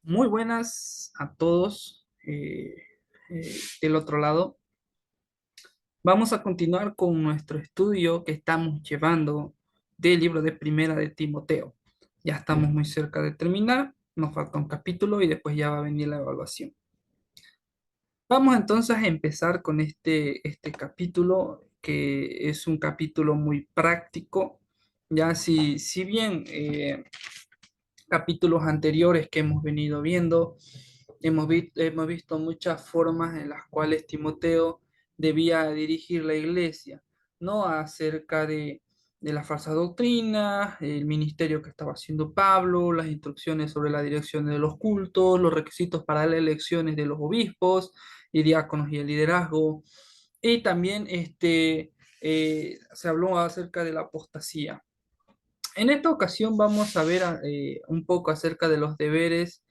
Muy buenas a todos del otro lado. Vamos a continuar con nuestro estudio que estamos llevando del libro de Primera de Timoteo. Ya estamos muy cerca de terminar, nos falta un capítulo y después ya va a venir la evaluación. Vamos entonces a empezar con este capítulo, que es un capítulo muy práctico. Ya si bien capítulos anteriores que hemos venido viendo, hemos visto muchas formas en las cuales Timoteo debía dirigir la iglesia, ¿no? Acerca de la falsa doctrina, el ministerio que estaba haciendo Pablo, las instrucciones sobre la dirección de los cultos, los requisitos para las elecciones de los obispos y diáconos y el liderazgo. Y también se habló acerca de la apostasía. En esta ocasión vamos a ver un poco acerca de los deberes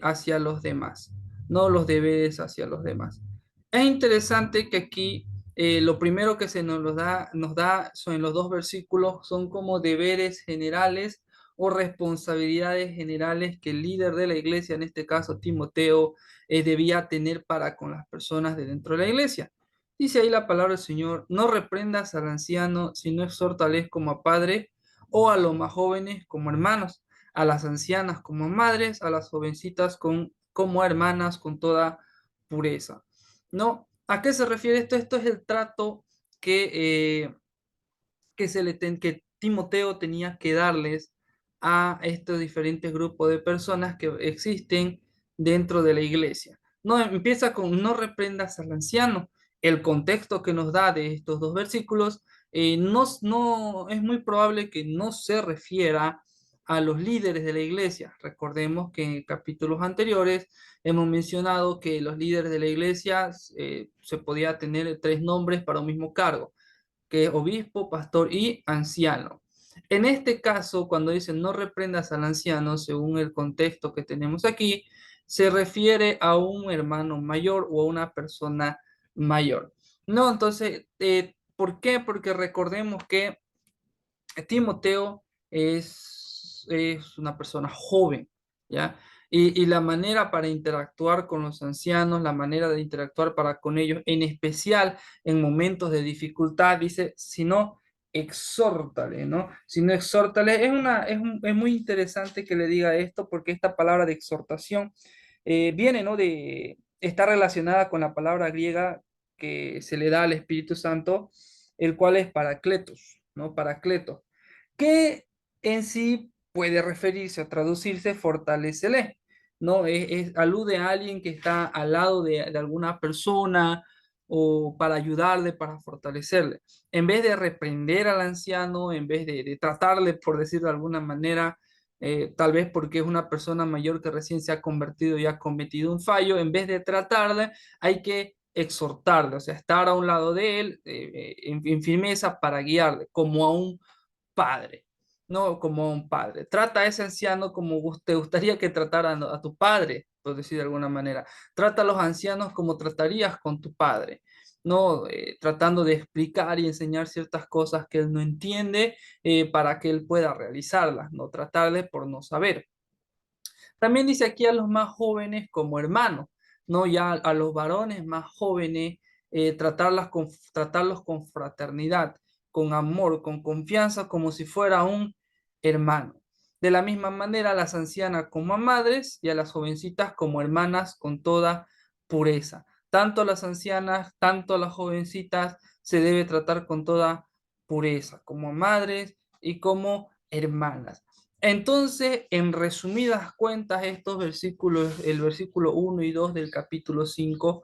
hacia los demás, no los deberes hacia los demás. Es interesante que aquí lo primero que se nos da son en los dos versículos, son como deberes generales o responsabilidades generales que el líder de la iglesia, en este caso Timoteo, debía tener para con las personas de dentro de la iglesia. Dice ahí la palabra del Señor: no reprendas al anciano, sino exhórtales como a padre, o a los más jóvenes como hermanos, a las ancianas como madres, a las jovencitas como hermanas con toda pureza. ¿No? ¿A qué se refiere esto? Esto es el trato que Timoteo tenía que darles a estos diferentes grupos de personas que existen dentro de la iglesia. No empieza con: no reprendas al anciano. El contexto que nos da de estos dos versículos no es muy probable que no se refiera a los líderes de la iglesia. Recordemos que en capítulos anteriores hemos mencionado que los líderes de la iglesia se podía tener tres nombres para un mismo cargo, que es obispo, pastor y anciano. En este caso, cuando dicen no reprendas al anciano, según el contexto que tenemos aquí, se refiere a un hermano mayor o a una persona mayor. No, entonces, ¿por qué? Porque recordemos que Timoteo es una persona joven, ¿ya? Y la manera para interactuar con los ancianos, la manera de interactuar para con ellos, en especial en momentos de dificultad, dice: si no, exhórtale, ¿no? Si no, exhórtale. Es muy interesante que le diga esto, porque esta palabra de exhortación viene, ¿no? Está relacionada con la palabra griega que se le da al Espíritu Santo, el cual es paracletos, ¿no? Paracletos, que en sí puede referirse o traducirse fortalecele, ¿no? Alude a alguien que está al lado de alguna persona o para ayudarle, para fortalecerle. En vez de reprender al anciano, en vez de tratarle, por decirlo de alguna manera, tal vez porque es una persona mayor que recién se ha convertido y ha cometido un fallo, en vez de tratarle, hay que exhortarle, o sea, estar a un lado de él en firmeza para guiarle, como a un padre, no como a un padre. Trata a ese anciano como te gustaría que trataran a tu padre, por decir de alguna manera. Trata a los ancianos como tratarías con tu padre, no tratando de explicar y enseñar ciertas cosas que él no entiende, para que él pueda realizarlas, no tratarle por no saber. También dice aquí a los más jóvenes como hermanos, ¿no? Ya a los varones más jóvenes, tratarlos con fraternidad, con amor, con confianza, como si fuera un hermano. De la misma manera, a las ancianas como a madres y a las jovencitas como hermanas con toda pureza. Tanto a las ancianas, tanto a las jovencitas se debe tratar con toda pureza, como madres y como hermanas. Entonces, en resumidas cuentas, estos versículos, el versículo 1 y 2 del capítulo 5,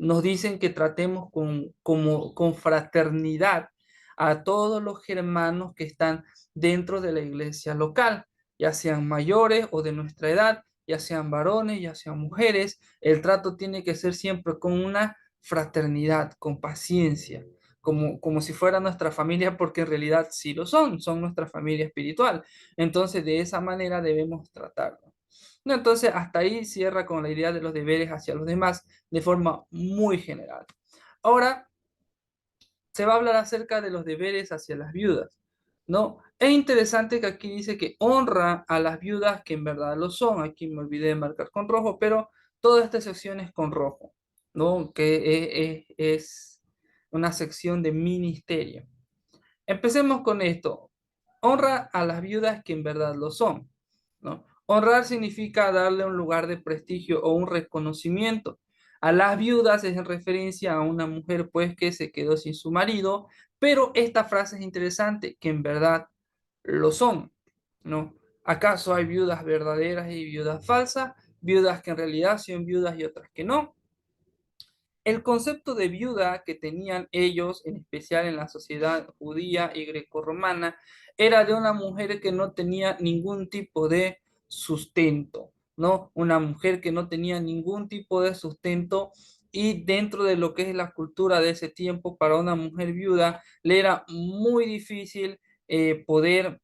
nos dicen que tratemos con fraternidad a todos los hermanos que están dentro de la iglesia local, ya sean mayores o de nuestra edad, ya sean varones, ya sean mujeres. El trato tiene que ser siempre con una fraternidad, con paciencia, como si fuera nuestra familia, porque en realidad sí lo son nuestra familia espiritual. Entonces, de esa manera debemos tratarlo. No, entonces, hasta ahí cierra con la idea de los deberes hacia los demás de forma muy general. Ahora se va a hablar acerca de los deberes hacia las viudas, ¿no? Es interesante que aquí dice que honra a las viudas que en verdad lo son. Aquí me olvidé de marcar con rojo, pero toda esta sección es con rojo, ¿no? Que es una sección de ministerio. Empecemos con esto. Honra a las viudas que en verdad lo son, ¿no? Honrar significa darle un lugar de prestigio o un reconocimiento. A las viudas es en referencia a una mujer pues que se quedó sin su marido, pero esta frase es interesante, que en verdad lo son, ¿no? ¿Acaso hay viudas verdaderas y viudas falsas? Viudas que en realidad son viudas y otras que no. El concepto de viuda que tenían ellos, en especial en la sociedad judía y grecorromana, era de una mujer que no tenía ningún tipo de sustento, ¿no? Una mujer que no tenía ningún tipo de sustento, y dentro de lo que es la cultura de ese tiempo, para una mujer viuda le era muy difícil poder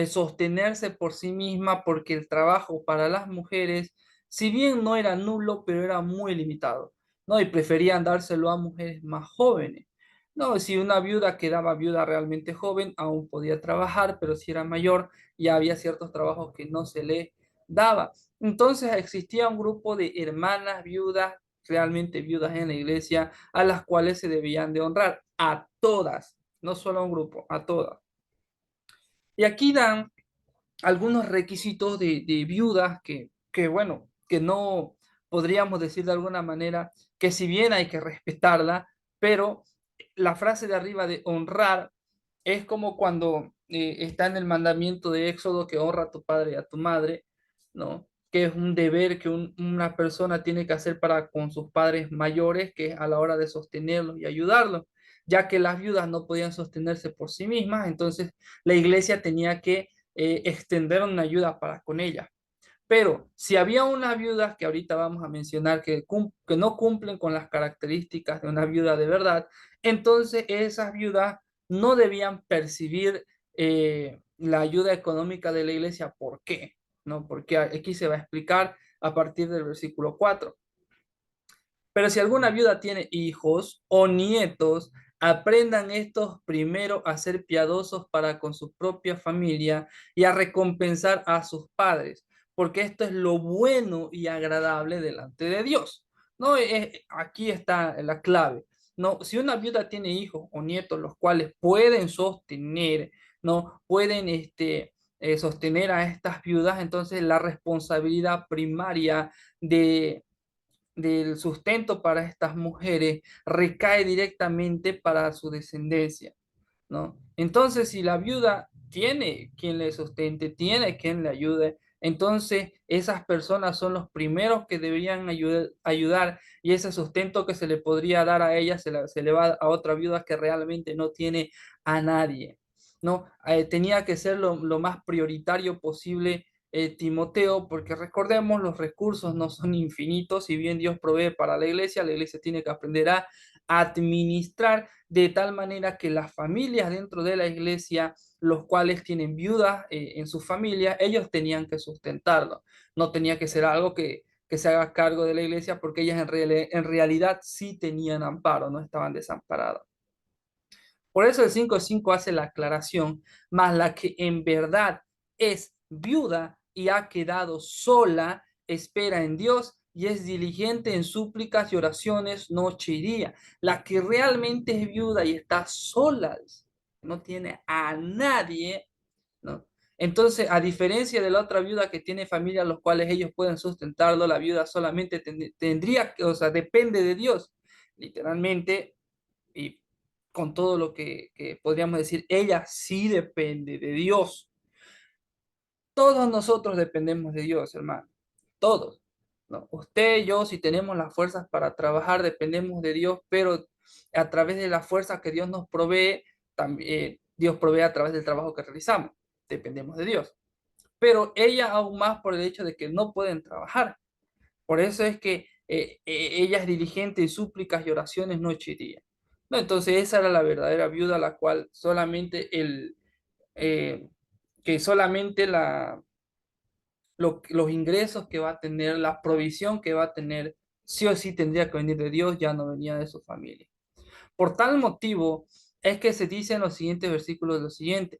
sostenerse por sí misma, porque el trabajo para las mujeres, si bien no era nulo, pero era muy limitado, ¿no? Y preferían dárselo a mujeres más jóvenes. No, si una viuda quedaba viuda realmente joven, aún podía trabajar, pero si era mayor, ya había ciertos trabajos que no se le daba. Entonces existía un grupo de hermanas viudas, realmente viudas en la iglesia, a las cuales se debían de honrar, a todas, no solo a un grupo, a todas. Y aquí dan algunos requisitos de viudas bueno, que no podríamos decir de alguna manera que si bien hay que respetarla, pero la frase de arriba de honrar es como cuando está en el mandamiento de Éxodo, que honra a tu padre y a tu madre, ¿no? Que es un deber que una persona tiene que hacer para con sus padres mayores, que es a la hora de sostenerlos y ayudarlos, ya que las viudas no podían sostenerse por sí mismas. Entonces la iglesia tenía que extender una ayuda para con ella. Pero si había una viuda, que ahorita vamos a mencionar, que no cumplen con las características de una viuda de verdad, entonces esas viudas no debían percibir la ayuda económica de la iglesia. ¿Por qué? ¿No? Porque aquí se va a explicar a partir del versículo 4. Pero si alguna viuda tiene hijos o nietos, aprendan estos primero a ser piadosos para con su propia familia y a recompensar a sus padres, porque esto es lo bueno y agradable delante de Dios. No, aquí está la clave. No, si una viuda tiene hijos o nietos los cuales pueden sostener, no pueden sostener a estas viudas, entonces la responsabilidad primaria de del sustento para estas mujeres recae directamente para su descendencia, ¿no? Entonces, si la viuda tiene quien le sustente, tiene quien le ayude, entonces esas personas son los primeros que deberían ayudar, y ese sustento que se le podría dar a ella se le va a otra viuda que realmente no tiene a nadie, ¿no? Tenía que ser lo más prioritario posible, Timoteo, porque recordemos, los recursos no son infinitos. Si bien Dios provee para la iglesia tiene que aprender a administrar de tal manera que las familias dentro de la iglesia, los cuales tienen viudas en su familia, ellos tenían que sustentarlo. No tenía que ser algo que se haga cargo de la iglesia, porque ellas en realidad sí tenían amparo, no estaban desamparadas. Por eso el 5:5 hace la aclaración: más la que en verdad es viuda y ha quedado sola, espera en Dios y es diligente en súplicas y oraciones noche y día. La que realmente es viuda y está sola, no tiene a nadie, ¿no? Entonces, a diferencia de la otra viuda que tiene familia, los cuales ellos pueden sustentarlo, la viuda solamente tendría, o sea, depende de Dios, literalmente. Y con todo lo que podríamos decir, ella sí depende de Dios. Todos nosotros dependemos de Dios, hermano. Todos, ¿no? Usted, yo, si tenemos las fuerzas para trabajar, dependemos de Dios, pero a través de la fuerza que Dios nos provee, también Dios provee a través del trabajo que realizamos. Dependemos de Dios. Pero ella aún más, por el hecho de que no pueden trabajar. Por eso es que ella es diligente en súplicas y oraciones noche y día. No, entonces esa era la verdadera viuda, la cual solamente eh, que solamente los ingresos que va a tener, la provisión que va a tener, sí o sí tendría que venir de Dios, ya no venía de su familia. Por tal motivo es que se dice en los siguientes versículos lo siguiente: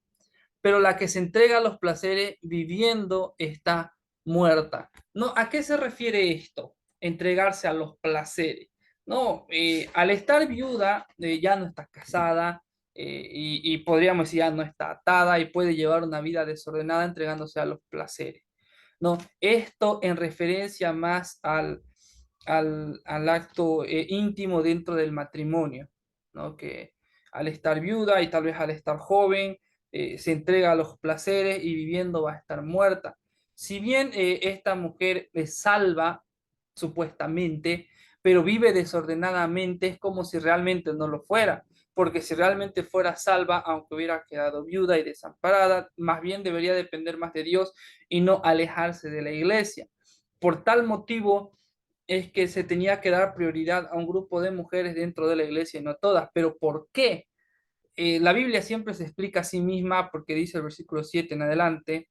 pero la que se entrega a los placeres viviendo está muerta. No, ¿a qué se refiere esto? Entregarse a los placeres. No, al estar viuda, ya no está casada, y podríamos decir ya no está atada y puede llevar una vida desordenada entregándose a los placeres. No, esto en referencia más al acto íntimo dentro del matrimonio, ¿no? Que al estar viuda y tal vez al estar joven, se entrega a los placeres y viviendo va a estar muerta. Si bien esta mujer es salva, supuestamente, pero vive desordenadamente, es como si realmente no lo fuera, porque si realmente fuera salva, aunque hubiera quedado viuda y desamparada, más bien debería depender más de Dios y no alejarse de la iglesia. Por tal motivo es que se tenía que dar prioridad a un grupo de mujeres dentro de la iglesia y no todas. ¿Pero por qué? La Biblia siempre se explica a sí misma porque dice el versículo 7 en adelante,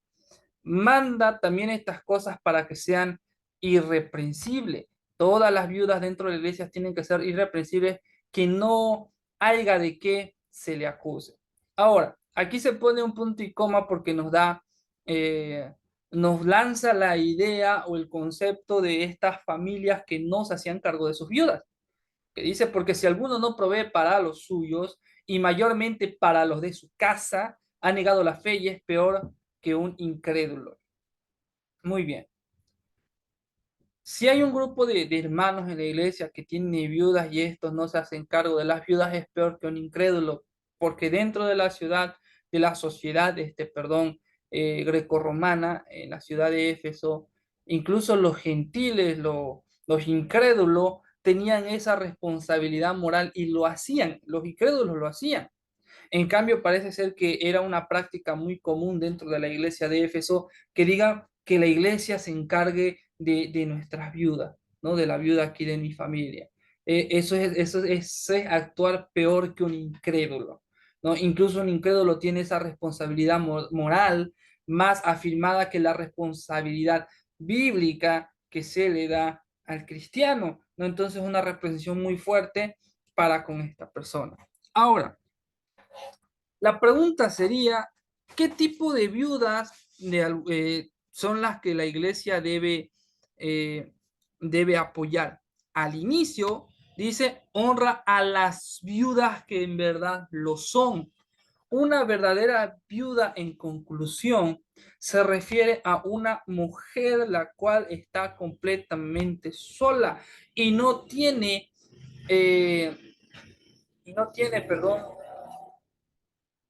manda también estas cosas para que sean irreprensibles. Todas las viudas dentro de la iglesia tienen que ser irreprensibles, que no haya de qué se le acuse. Ahora, aquí se pone un punto y coma porque eh, nos lanza la idea o el concepto de estas familias que no se hacían cargo de sus viudas. Que dice, porque si alguno no provee para los suyos y mayormente para los de su casa, ha negado la fe y es peor que un incrédulo. Muy bien. Si hay un grupo de hermanos en la iglesia que tienen viudas y estos no se hacen cargo de las viudas, es peor que un incrédulo, porque dentro de la ciudad, de la sociedad, perdón, grecorromana, en la ciudad de Éfeso, incluso los gentiles, los incrédulos, tenían esa responsabilidad moral y lo hacían, los incrédulos lo hacían. En cambio, parece ser que era una práctica muy común dentro de la iglesia de Éfeso que diga que la iglesia se encargue de nuestras viudas, ¿no? De la viuda aquí de mi familia. Eso es actuar peor que un incrédulo, ¿no? Incluso un incrédulo tiene esa responsabilidad moral más afirmada que la responsabilidad bíblica que se le da al cristiano, ¿no? Entonces, una represión muy fuerte para con esta persona. Ahora, la pregunta sería, ¿qué tipo de viudas son las que la iglesia debe apoyar? Al inicio dice, honra a las viudas que en verdad lo son. Una verdadera viuda, en conclusión, se refiere a una mujer la cual está completamente sola y eh, no tiene, perdón,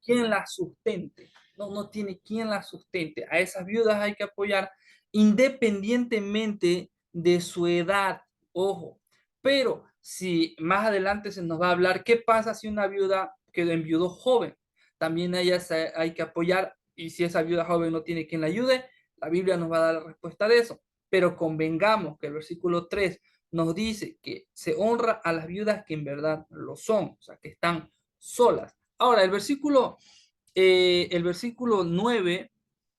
quien la sustente, no tiene quien la sustente. A esas viudas hay que apoyar independientemente de su edad, ojo. Pero si más adelante se nos va a hablar, ¿qué pasa si una viuda quedó enviudó joven? También a ellas hay que apoyar, y si esa viuda joven no tiene quien la ayude, la Biblia nos va a dar la respuesta de eso. Pero convengamos que el versículo 3 nos dice que se honra a las viudas que en verdad lo son, o sea, que están solas. Ahora, el versículo 9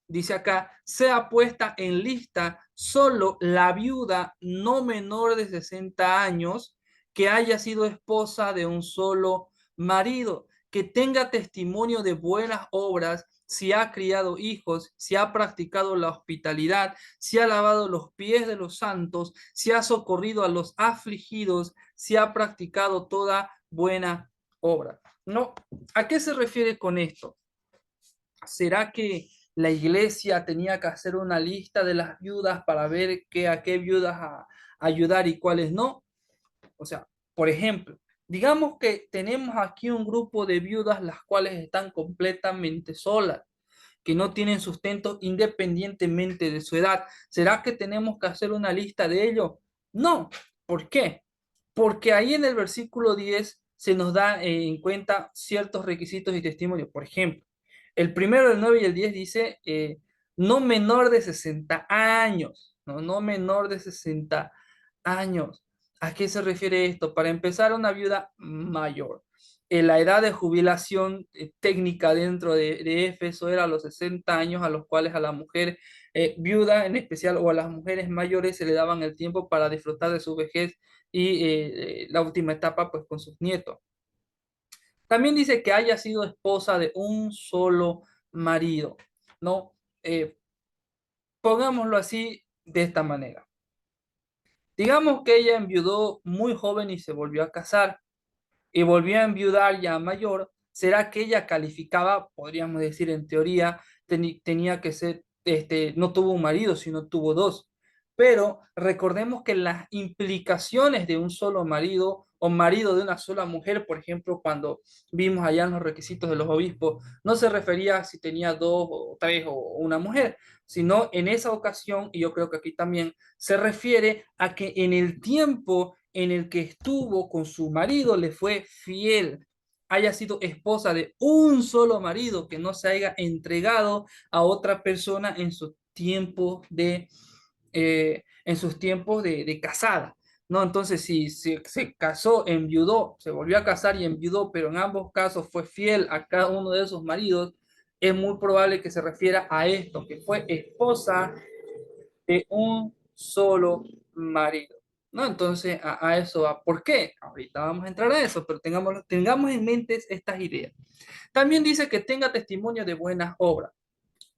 dice acá, sea puesta en lista solo la viuda no menor de 60 años que haya sido esposa de un solo marido, que tenga testimonio de buenas obras, si ha criado hijos, si ha practicado la hospitalidad, si ha lavado los pies de los santos, si ha socorrido a los afligidos, si ha practicado toda buena obra. No, ¿a qué se refiere con esto? ¿Será que la iglesia tenía que hacer una lista de las viudas para ver a qué viudas ayudar y cuáles no? O sea, por ejemplo, digamos que tenemos aquí un grupo de viudas las cuales están completamente solas, que no tienen sustento independientemente de su edad. ¿Será que tenemos que hacer una lista de ellos? No. ¿Por qué? Porque ahí en el versículo 10 se nos da en cuenta ciertos requisitos y testimonios. Por ejemplo, el primero, el 9 y el 10 dice, no menor de 60 años, ¿no? No menor de 60 años. ¿A qué se refiere esto? Para empezar, una viuda mayor. La edad de jubilación técnica dentro de Éfeso era los 60 años, a los cuales a la mujer viuda en especial o a las mujeres mayores se le daban el tiempo para disfrutar de su vejez y la última etapa pues con sus nietos. También dice que haya sido esposa de un solo marido, ¿no? Pongámoslo así, de esta manera. Digamos que ella enviudó muy joven y se volvió a casar y volvió a enviudar ya mayor. ¿Será que ella calificaba, podríamos decir en teoría, tenía que ser, no tuvo un marido, sino tuvo dos? Pero recordemos que las implicaciones de un solo marido o marido de una sola mujer, por ejemplo, cuando vimos allá en los requisitos de los obispos, no se refería a si tenía dos o tres o una mujer, sino en esa ocasión, y yo creo que aquí también, se refiere a que en el tiempo en el que estuvo con su marido le fue fiel, haya sido esposa de un solo marido, que no se haya entregado a otra persona en su tiempo en sus tiempos de casada, ¿no? Entonces, si se casó, enviudó, se volvió a casar y enviudó, pero en ambos casos fue fiel a cada uno de esos maridos, es muy probable que se refiera a esto, que fue esposa de un solo marido, ¿no? Entonces, a eso va. ¿Por qué? Ahorita vamos a entrar a eso, pero tengamos en mente estas ideas. También dice que tenga testimonio de buenas obras.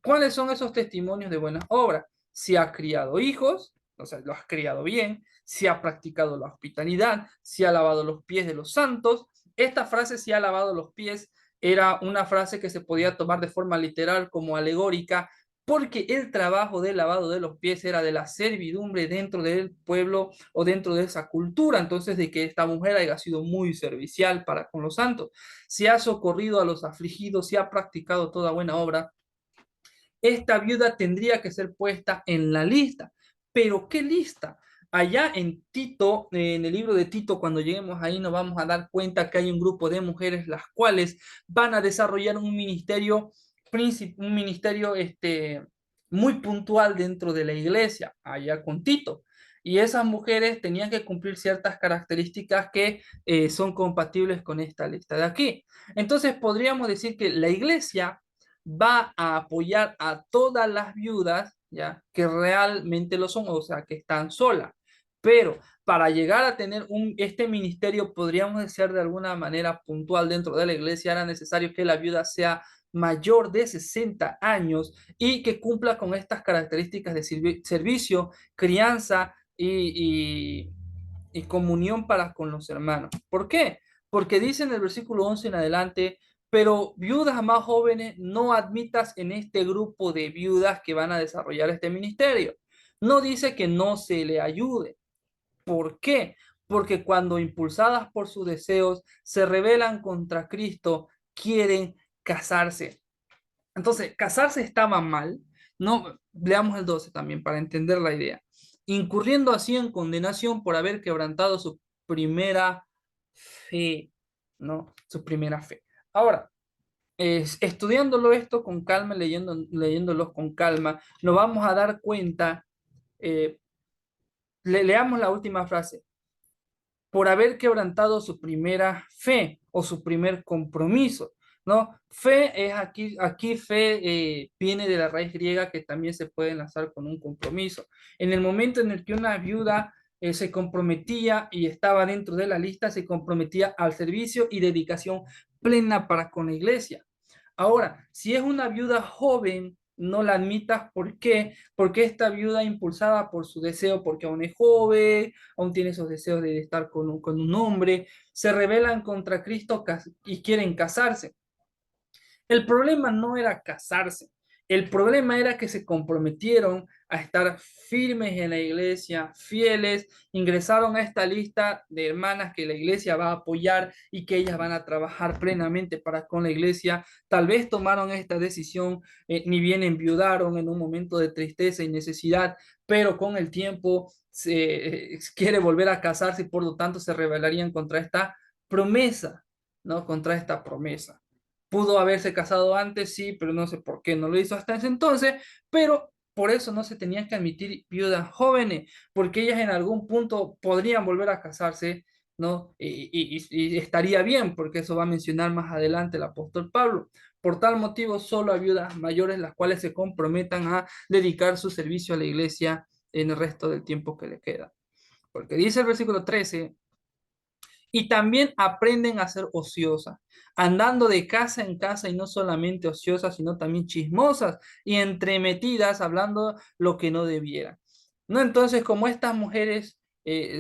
¿Cuáles son esos testimonios de buenas obras? Si ha criado hijos, o sea, lo has criado bien, si ha practicado la hospitalidad, si ha lavado los pies de los santos. Esta frase, si ha lavado los pies, era una frase que se podía tomar de forma literal como alegórica, porque el trabajo de lavado de los pies era de la servidumbre dentro del pueblo o dentro de esa cultura, entonces de que esta mujer haya sido muy servicial para con los santos, si ha socorrido a los afligidos, si ha practicado toda buena obra, esta viuda tendría que ser puesta en la lista. ¿Pero qué lista? Allá en Tito, en el libro de Tito, cuando lleguemos ahí nos vamos a dar cuenta que hay un grupo de mujeres las cuales van a desarrollar un ministerio muy puntual dentro de la iglesia, allá con Tito. Y esas mujeres tenían que cumplir ciertas características que son compatibles con esta lista de aquí. Entonces podríamos decir que la iglesia va a apoyar a todas las viudas, ¿ya? Que realmente lo son, o sea, que están solas. Pero para llegar a tener este ministerio, podríamos decir de alguna manera puntual dentro de la iglesia, era necesario que la viuda sea mayor de 60 años y que cumpla con estas características de servicio, crianza y comunión para con los hermanos. ¿Por qué? Porque dice en el versículo 11 en adelante, pero viudas más jóvenes no admitas en este grupo de viudas que van a desarrollar este ministerio. No dice que no se le ayude. ¿Por qué? Porque cuando impulsadas por sus deseos se rebelan contra Cristo, quieren casarse. Entonces, casarse estaba mal. No, leamos el 12 también para entender la idea. Incurriendo así en condenación por haber quebrantado su primera fe, ¿no? Su primera fe. Ahora, estudiándolo esto con calma, leyéndolo con calma, nos vamos a dar cuenta, eh, leamos la última frase, por haber quebrantado su primera fe o su primer compromiso, ¿no? Fe es aquí fe viene de la raíz griega que también se puede enlazar con un compromiso. En el momento en el que una viuda se comprometía y estaba dentro de la lista, se comprometía al servicio y dedicación plena para con la iglesia. Ahora, si es una viuda joven, no la admitas. ¿Por qué? Porque esta viuda impulsada por su deseo, porque aún es joven, aún tiene esos deseos de estar con un hombre, se rebelan contra Cristo y quieren casarse. El problema no era casarse, el problema era que se comprometieron a estar firmes en la iglesia, fieles, ingresaron a esta lista de hermanas que la iglesia va a apoyar y que ellas van a trabajar plenamente para con la iglesia. Tal vez tomaron esta decisión, ni bien enviudaron en un momento de tristeza y necesidad, pero con el tiempo se quiere volver a casarse y por lo tanto se rebelarían contra esta promesa, ¿no? Contra esta promesa. Pudo haberse casado antes, sí, pero no sé por qué no lo hizo hasta ese entonces, pero por eso no se tenían que admitir viudas jóvenes, porque ellas en algún punto podrían volver a casarse, ¿no? Y estaría bien, porque eso va a mencionar más adelante el apóstol Pablo. Por tal motivo, solo a viudas mayores las cuales se comprometan a dedicar su servicio a la iglesia en el resto del tiempo que le queda. Porque dice el versículo 13, Y también aprenden a ser ociosas, andando de casa en casa y no solamente ociosas, sino también chismosas y entremetidas, hablando lo que no debieran. ¿No? Entonces, como estas mujeres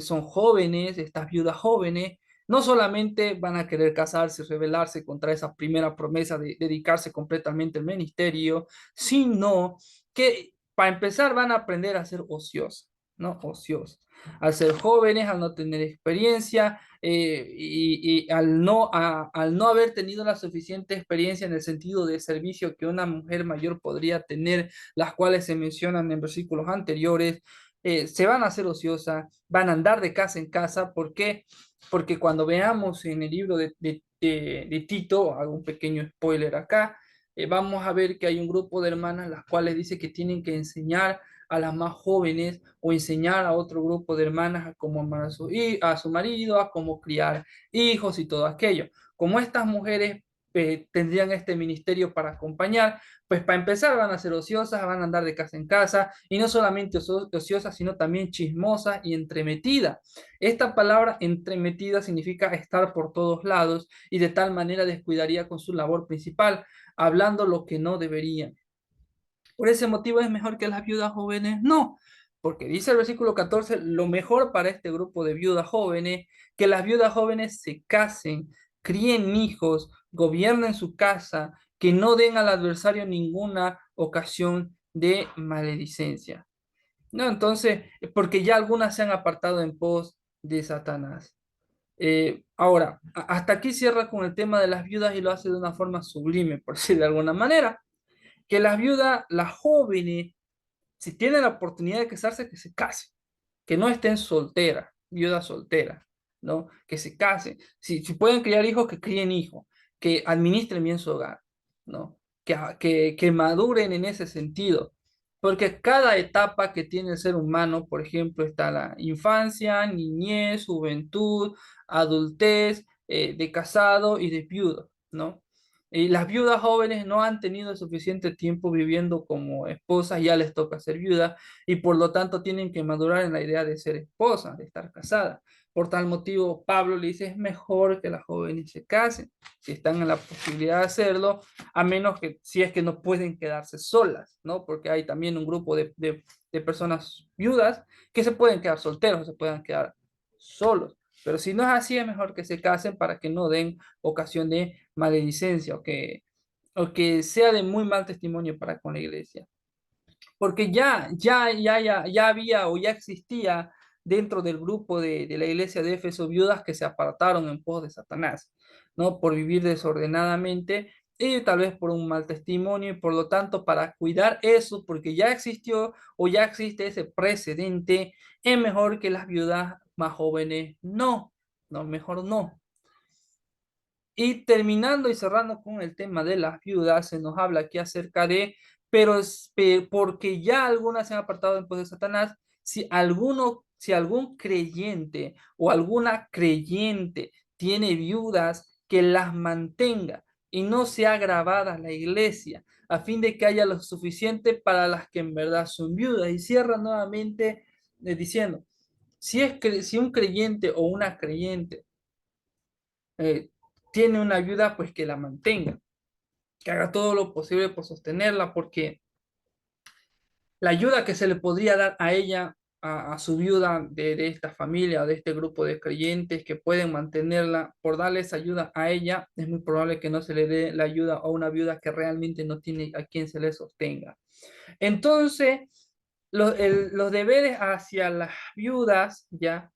son jóvenes, estas viudas jóvenes, no solamente van a querer casarse, rebelarse contra esa primera promesa de dedicarse completamente al ministerio, sino que para empezar van a aprender a ser ociosas, ¿no? Ociosas. Al ser jóvenes, al no tener experiencia, y al no haber tenido la suficiente experiencia en el sentido de servicio que una mujer mayor podría tener, las cuales se mencionan en versículos anteriores, se van a hacer ociosas, van a andar de casa en casa. ¿Por qué? Porque cuando veamos en el libro de Tito, hago un pequeño spoiler acá, vamos a ver que hay un grupo de hermanas las cuales dice que tienen que enseñar a las más jóvenes o enseñar a otro grupo de hermanas a cómo amar a su marido, a cómo criar hijos y todo aquello. Como estas mujeres tendrían este ministerio para acompañar, pues para empezar van a ser ociosas, van a andar de casa en casa y no solamente ociosas, sino también chismosas y entremetidas. Esta palabra entremetida significa estar por todos lados y de tal manera descuidaría con su labor principal, hablando lo que no deberían. Por ese motivo es mejor que las viudas jóvenes no, porque dice el versículo 14, lo mejor para este grupo de viudas jóvenes, que las viudas jóvenes se casen, críen hijos, gobiernen su casa, que no den al adversario ninguna ocasión de maledicencia. No, entonces, porque ya algunas se han apartado en pos de Satanás. Ahora, hasta aquí cierra con el tema de las viudas y lo hace de una forma sublime, por decirlo de alguna manera, que las viudas, las jóvenes, si tienen la oportunidad de casarse, que se casen, que no estén solteras, viudas solteras, ¿no? Que se casen. Si pueden criar hijos, que críen hijos, que administren bien su hogar, ¿no? Que maduren en ese sentido. Porque cada etapa que tiene el ser humano, por ejemplo, está la infancia, niñez, juventud, adultez, de casado y de viudo, ¿no? Y las viudas jóvenes no han tenido suficiente tiempo viviendo como esposas, ya les toca ser viudas y por lo tanto tienen que madurar en la idea de ser esposas, de estar casadas. Por tal motivo, Pablo le dice, es mejor que las jóvenes se casen, si están en la posibilidad de hacerlo, a menos que si es que no pueden quedarse solas, ¿no? Porque hay también un grupo de personas viudas que se pueden quedar solteros, se pueden quedar solos. Pero si no es así, es mejor que se casen para que no den ocasión de maledicencia o que sea de muy mal testimonio para con la iglesia. Porque ya había o ya existía dentro del grupo de la iglesia de Éfeso viudas que se apartaron en pos de Satanás, ¿no? Por vivir desordenadamente y tal vez por un mal testimonio y por lo tanto para cuidar eso, porque ya existió o ya existe ese precedente, es mejor que las viudas más jóvenes no, mejor no. Y terminando y cerrando con el tema de las viudas, se nos habla aquí acerca de, pero porque ya algunas se han apartado en pos de Satanás, si algún creyente o alguna creyente tiene viudas, que las mantenga y no sea agravada la iglesia, a fin de que haya lo suficiente para las que en verdad son viudas. Y cierra nuevamente diciendo, si un creyente o una creyente eh, tiene una ayuda, pues que la mantenga, que haga todo lo posible por sostenerla, porque la ayuda que se le podría dar a ella, a su viuda de esta familia, de este grupo de creyentes que pueden mantenerla, por darles ayuda a ella, es muy probable que no se le dé la ayuda a una viuda que realmente no tiene a quien se le sostenga. Entonces, los deberes hacia las viudas, ya,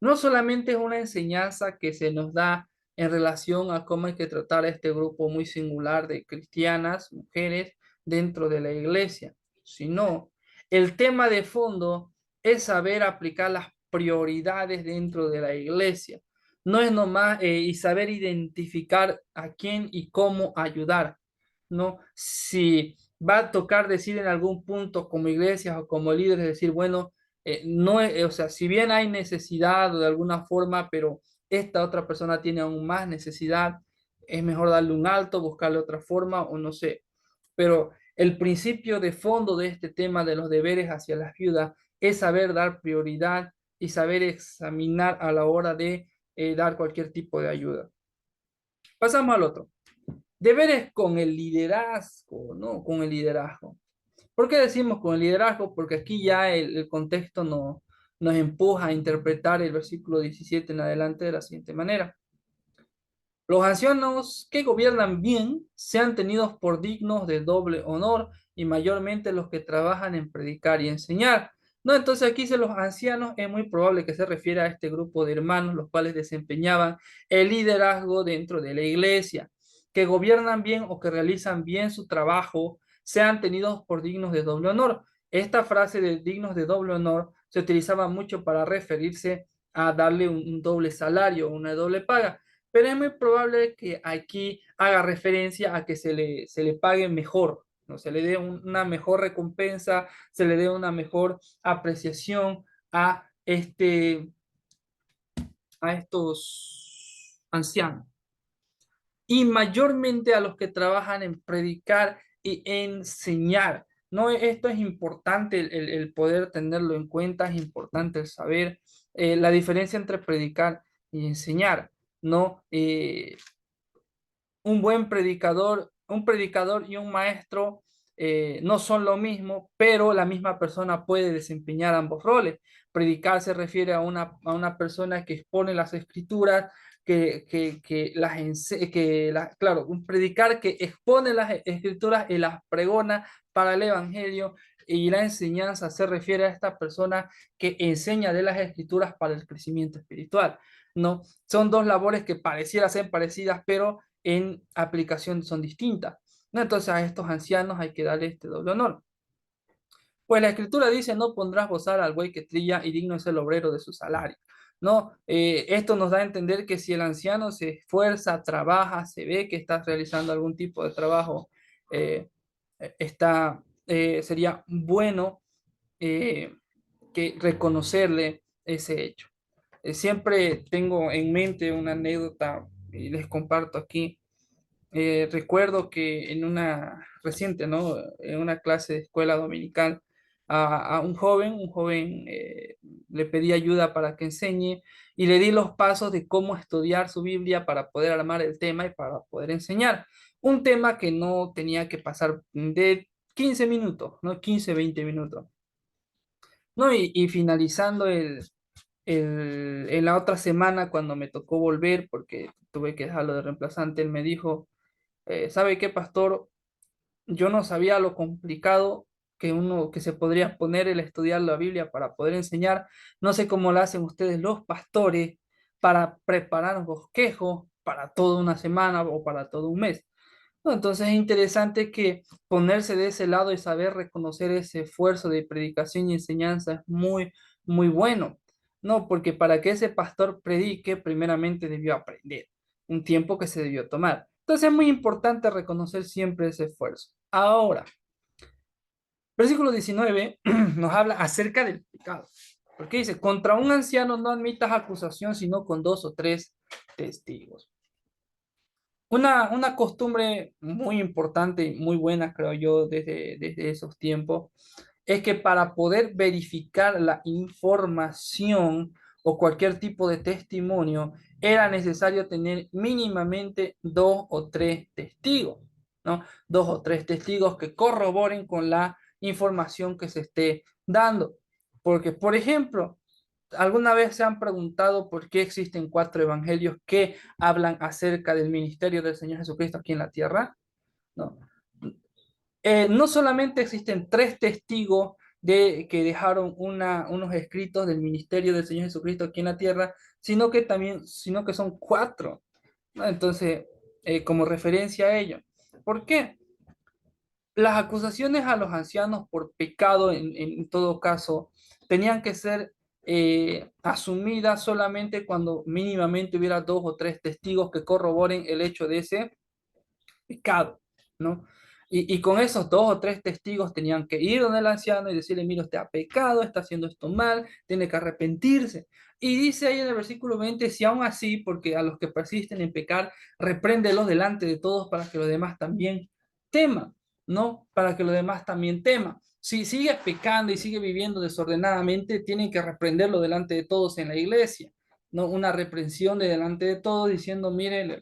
no solamente es una enseñanza que se nos da en relación a cómo hay que tratar a este grupo muy singular de cristianas, mujeres, dentro de la iglesia, sino el tema de fondo es saber aplicar las prioridades dentro de la iglesia. No es nomás y saber identificar a quién y cómo ayudar, ¿no? Si va a tocar decir en algún punto como iglesias o como líderes, decir, bueno, no es, o sea, si bien hay necesidad de alguna forma, pero esta otra persona tiene aún más necesidad, es mejor darle un alto, buscarle otra forma o no sé. Pero el principio de fondo de este tema de los deberes hacia las viudas es saber dar prioridad y saber examinar a la hora de dar cualquier tipo de ayuda. Pasamos al otro. Deberes con el liderazgo, ¿no? Con el liderazgo. ¿Por qué decimos con el liderazgo? Porque aquí ya el contexto nos empuja a interpretar el versículo 17 en adelante de la siguiente manera. Los ancianos que gobiernan bien sean tenidos por dignos de doble honor y mayormente los que trabajan en predicar y enseñar. No, entonces aquí dice los ancianos, es muy probable que se refiera a este grupo de hermanos los cuales desempeñaban el liderazgo dentro de la iglesia, que gobiernan bien o que realizan bien su trabajo, sean tenidos por dignos de doble honor. Esta frase de dignos de doble honor se utilizaba mucho para referirse a darle un doble salario, una doble paga, pero es muy probable que aquí haga referencia a que se le pague mejor, ¿no? Se le dé una mejor recompensa, se le dé una mejor apreciación a, a estos ancianos. Y mayormente a los que trabajan en predicar y enseñar. No, esto es importante el poder tenerlo en cuenta, es importante el saber la diferencia entre predicar y enseñar, ¿no? Un predicador y un maestro no son lo mismo, pero la misma persona puede desempeñar ambos roles. Predicar se refiere a una persona que expone las escrituras, claro, un predicar que expone las escrituras y las pregona para el evangelio. Y la enseñanza se refiere a esta persona que enseña de las escrituras para el crecimiento espiritual, ¿no? Son dos labores que pareciera ser parecidas, pero en aplicación son distintas, ¿no? Entonces a estos ancianos hay que darle este doble honor. Pues la escritura dice, no pondrás bozal al buey que trilla y digno es el obrero de su salario, ¿no? Esto nos da a entender que si el anciano se esfuerza, trabaja, se ve que está realizando algún tipo de trabajo, eh, sería bueno eh, que reconocerle ese hecho. Siempre tengo en mente una anécdota y les comparto aquí. Recuerdo que en una reciente, ¿no? En una clase de escuela dominical, a un joven le pedí ayuda para que enseñe y le di los pasos de cómo estudiar su Biblia para poder armar el tema y para poder enseñar. Un tema que no tenía que pasar de 15 minutos, ¿no? 15 20 minutos. ¿No? Y finalizando en la otra semana, cuando me tocó volver, porque tuve que dejarlo de reemplazante, él me dijo, ¿sabe qué, pastor? Yo no sabía lo complicado que se podría poner el estudiar la Biblia para poder enseñar. No sé cómo lo hacen ustedes los pastores para preparar un bosquejo para toda una semana o para todo un mes. ¿No? Entonces es interesante que ponerse de ese lado y saber reconocer ese esfuerzo de predicación y enseñanza es muy, muy bueno, ¿no? Porque para que ese pastor predique, primeramente debió aprender, un tiempo que se debió tomar. Entonces es muy importante reconocer siempre ese esfuerzo. Ahora, versículo 19 nos habla acerca del pecado. Porque dice, contra un anciano no admitas acusación, sino con dos o tres testigos. Una costumbre muy importante y muy buena, creo yo, desde esos tiempos, es que para poder verificar la información o cualquier tipo de testimonio, era necesario tener mínimamente dos o tres testigos, ¿no? Dos o tres testigos que corroboren con la información que se esté dando. Porque, por ejemplo, ¿alguna vez se han preguntado por qué existen cuatro evangelios que hablan acerca del ministerio del Señor Jesucristo aquí en la tierra? No. No solamente existen tres testigos que dejaron unos escritos del ministerio del Señor Jesucristo aquí en la tierra, sino que son cuatro, ¿no? Entonces, como referencia a ello. ¿Por qué? Las acusaciones a los ancianos por pecado, en todo caso, tenían que ser asumidas solamente cuando mínimamente hubiera dos o tres testigos que corroboren el hecho de ese pecado, ¿no? Y con esos dos o tres testigos tenían que ir donde el anciano y decirle, mira, usted ha pecado, está haciendo esto mal, tiene que arrepentirse. Y dice ahí en el versículo 20, si aún así, porque a los que persisten en pecar, repréndelos delante de todos para que los demás también teman, ¿no? Para que los demás también teman. Si sigue pecando y sigue viviendo desordenadamente, tienen que reprenderlo delante de todos en la iglesia, ¿no? Una reprensión de delante de todos, diciendo, miren,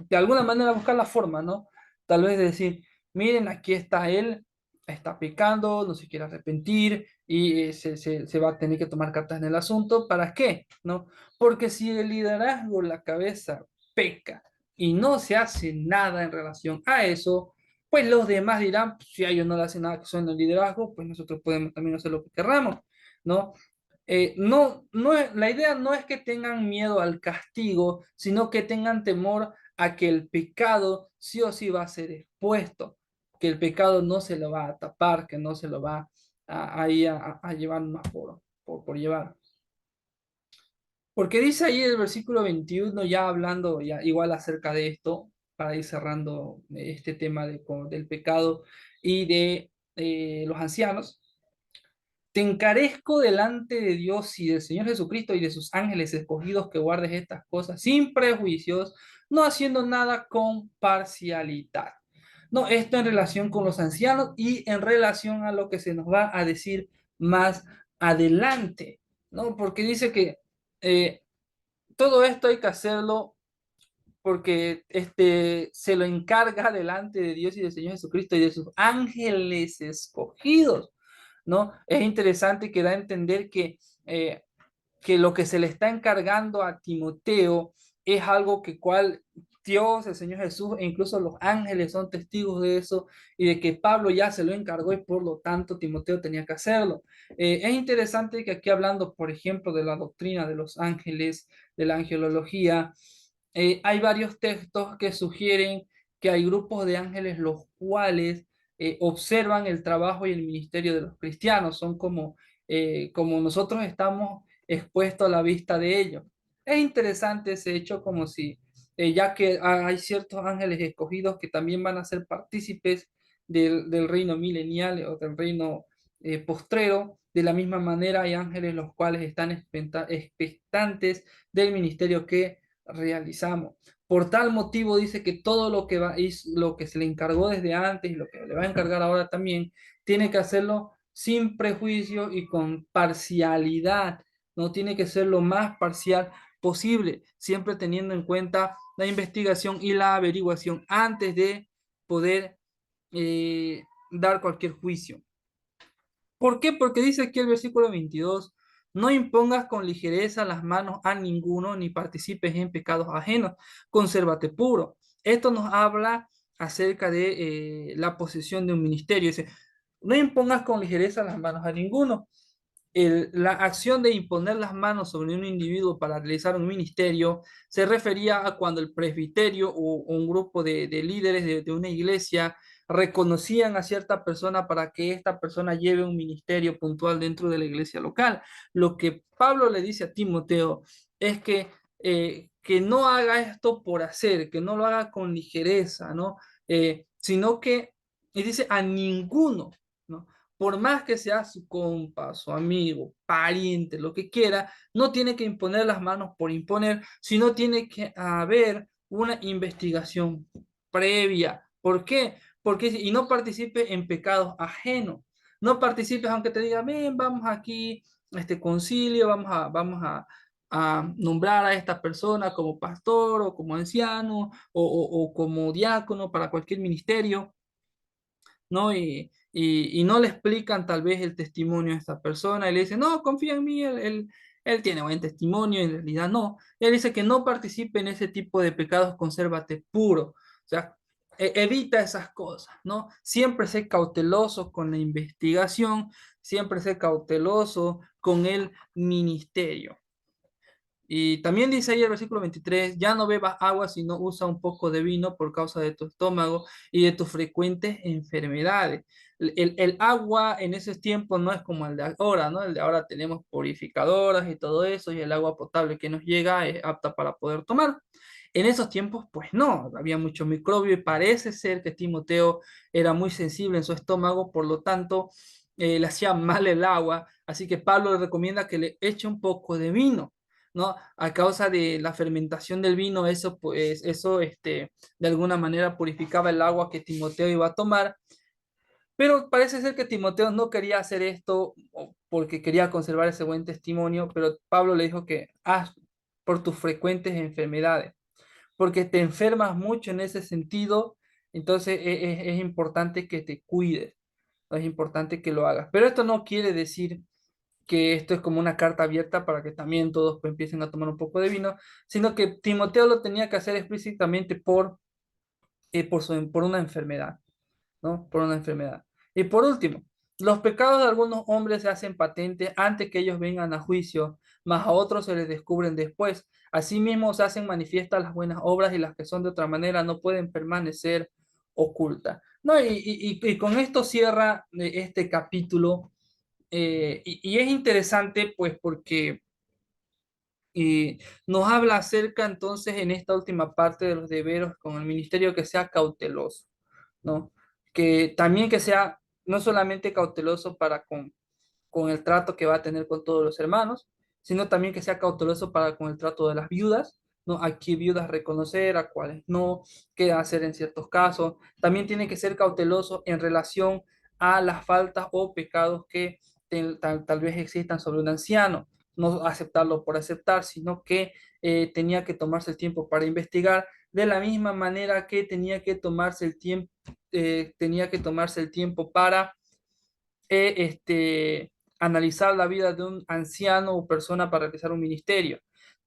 de alguna manera buscar la forma, ¿no? Tal vez decir, miren, aquí está él, está pecando, no se quiere arrepentir y se va a tener que tomar cartas en el asunto. ¿Para qué? ¿No? Porque si el liderazgo, la cabeza, peca y no se hace nada en relación a eso, pues los demás dirán, pues, si a ellos no le hacen nada que son el liderazgo, pues nosotros podemos también hacer lo que querramos, ¿no? La idea no es que tengan miedo al castigo, sino que tengan temor a que el pecado sí o sí va a ser expuesto, que el pecado no se lo va a tapar, que no se lo va a llevar más por llevar. Porque dice ahí el versículo 21, ya hablando ya igual acerca de esto, para ir cerrando este tema del pecado y de los ancianos. Te encarezco delante de Dios y del Señor Jesucristo y de sus ángeles escogidos que guardes estas cosas sin prejuicios, no haciendo nada con parcialidad. No, esto en relación con los ancianos y en relación a lo que se nos va a decir más adelante, ¿no? Porque dice que eh, todo esto hay que hacerlo porque se lo encarga delante de Dios y del Señor Jesucristo y de sus ángeles escogidos, ¿no? Es interesante que da a entender eh, que lo que se le está encargando a Timoteo es algo que cual Dios, el Señor Jesús e incluso los ángeles son testigos de eso y de que Pablo ya se lo encargó y por lo tanto Timoteo tenía que hacerlo. Es interesante que aquí hablando, por ejemplo, de la doctrina de los ángeles, de la angelología, hay varios textos que sugieren que hay grupos de ángeles los cuales observan el trabajo y el ministerio de los cristianos, son como nosotros estamos expuestos a la vista de ellos. Es interesante ese hecho como si, ya que hay ciertos ángeles escogidos que también van a ser partícipes del reino milenial o del reino postrero, de la misma manera hay ángeles los cuales están expectantes del ministerio que realizamos. Por tal motivo dice que todo lo que va, es lo que se le encargó desde antes y lo que le va a encargar ahora también, tiene que hacerlo sin prejuicio y con parcialidad. No tiene que ser lo más parcial posible, siempre teniendo en cuenta la investigación y la averiguación antes de poder dar cualquier juicio. ¿Por qué? Porque dice aquí el versículo 22, no impongas con ligereza las manos a ninguno, ni participes en pecados ajenos, consérvate puro. Esto nos habla acerca de la posesión de un ministerio. Dice, no impongas con ligereza las manos a ninguno. La acción de imponer las manos sobre un individuo para realizar un ministerio se refería a cuando el presbiterio o un grupo de líderes de una iglesia reconocían a cierta persona para que esta persona lleve un ministerio puntual dentro de la iglesia local. Lo que Pablo le dice a Timoteo es que no haga esto por hacer, que no lo haga con ligereza, ¿no? Sino que, y dice a ninguno, ¿no? Por más que sea su compa, su amigo, pariente, lo que quiera, no tiene que imponer las manos por imponer, sino tiene que haber una investigación previa. ¿Por qué? Porque y no participe en pecados ajenos. No participes aunque te diga, ven, vamos aquí a este concilio, a nombrar a esta persona como pastor o como anciano o como diácono para cualquier ministerio, ¿no? Y no le explican tal vez el testimonio a esta persona y le dicen, no, confía en mí, él tiene buen testimonio, en realidad no. Él dice que no participe en ese tipo de pecados, consérvate puro. O sea, evita esas cosas, ¿no? Siempre sé cauteloso con la investigación, siempre sé cauteloso con el ministerio. Y también dice ahí el versículo 23, ya no bebas agua, sino usa un poco de vino por causa de tu estómago y de tus frecuentes enfermedades. El agua en esos tiempos no es como el de ahora, ¿no? El de ahora tenemos purificadoras y todo eso, y el agua potable que nos llega es apta para poder tomar. En esos tiempos, pues no, había mucho microbio y parece ser que Timoteo era muy sensible en su estómago, por lo tanto, le hacía mal el agua, así que Pablo le recomienda que le eche un poco de vino, ¿no? A causa de la fermentación del vino, eso, pues, de alguna manera purificaba el agua que Timoteo iba a tomar, pero parece ser que Timoteo no quería hacer esto porque quería conservar ese buen testimonio, pero Pablo le dijo que hazlo. por tus frecuentes enfermedades, porque te enfermas mucho en ese sentido, entonces es importante que te cuides, ¿no? Es importante que lo hagas. Pero esto no quiere decir que esto es como una carta abierta para que también todos pues, empiecen a tomar un poco de vino, sino que Timoteo lo tenía que hacer explícitamente por una enfermedad, ¿no? Por una enfermedad. Y por último, los pecados de algunos hombres se hacen patentes antes que ellos vengan a juicio, mas a otros se les descubren después. Asimismo se hacen manifiestas las buenas obras y las que son de otra manera no pueden permanecer ocultas. No, y con esto cierra este capítulo. Y es interesante pues porque nos habla acerca entonces en esta última parte de los deberes con el ministerio que sea cauteloso, ¿no? Que también que sea no solamente cauteloso para con el trato que va a tener con todos los hermanos, sino también que sea cauteloso para con el trato de las viudas, ¿no? A qué viudas reconocer, a cuáles no, qué hacer en ciertos casos. También tiene que ser cauteloso en relación a las faltas o pecados que tal vez existan sobre un anciano, no aceptarlo por aceptar, sino que tenía que tomarse el tiempo para investigar, de la misma manera que tenía que tomarse el tiempo para analizar la vida de un anciano o persona para realizar un ministerio.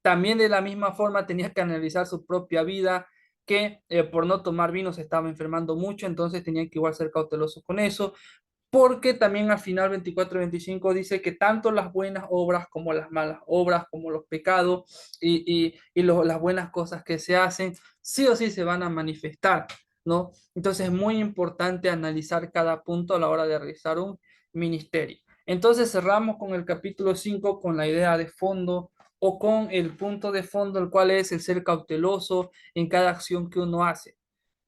También de la misma forma tenía que analizar su propia vida, que por no tomar vino se estaba enfermando mucho, entonces tenía que igual ser cauteloso con eso, porque también al final 24 y 25 dice que tanto las buenas obras como las malas obras, como los pecados las buenas cosas que se hacen, sí o sí se van a manifestar, ¿no? Entonces es muy importante analizar cada punto a la hora de realizar un ministerio. Entonces cerramos con el capítulo 5 con la idea de fondo o con el punto de fondo, el cual es el ser cauteloso en cada acción que uno hace,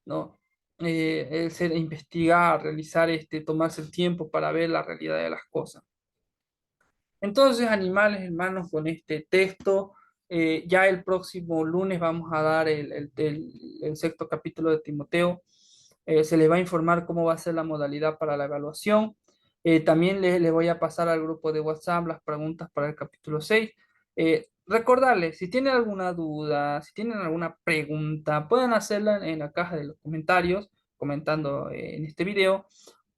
¿no? El ser investigar, realizar tomarse el tiempo para ver la realidad de las cosas. Entonces, animales, hermanos, con este texto, ya el próximo lunes vamos a dar el sexto capítulo de Timoteo. Se les va a informar cómo va a ser la modalidad para la evaluación. También les voy a pasar al grupo de WhatsApp las preguntas para el capítulo 6. Recordarles, si tienen alguna duda, si tienen alguna pregunta, pueden hacerla en la caja de los comentarios, comentando en este video,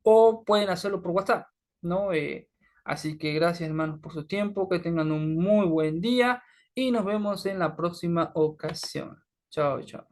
o pueden hacerlo por WhatsApp, ¿no? Así que gracias, hermanos, por su tiempo, que tengan un muy buen día y nos vemos en la próxima ocasión. Chao, chao.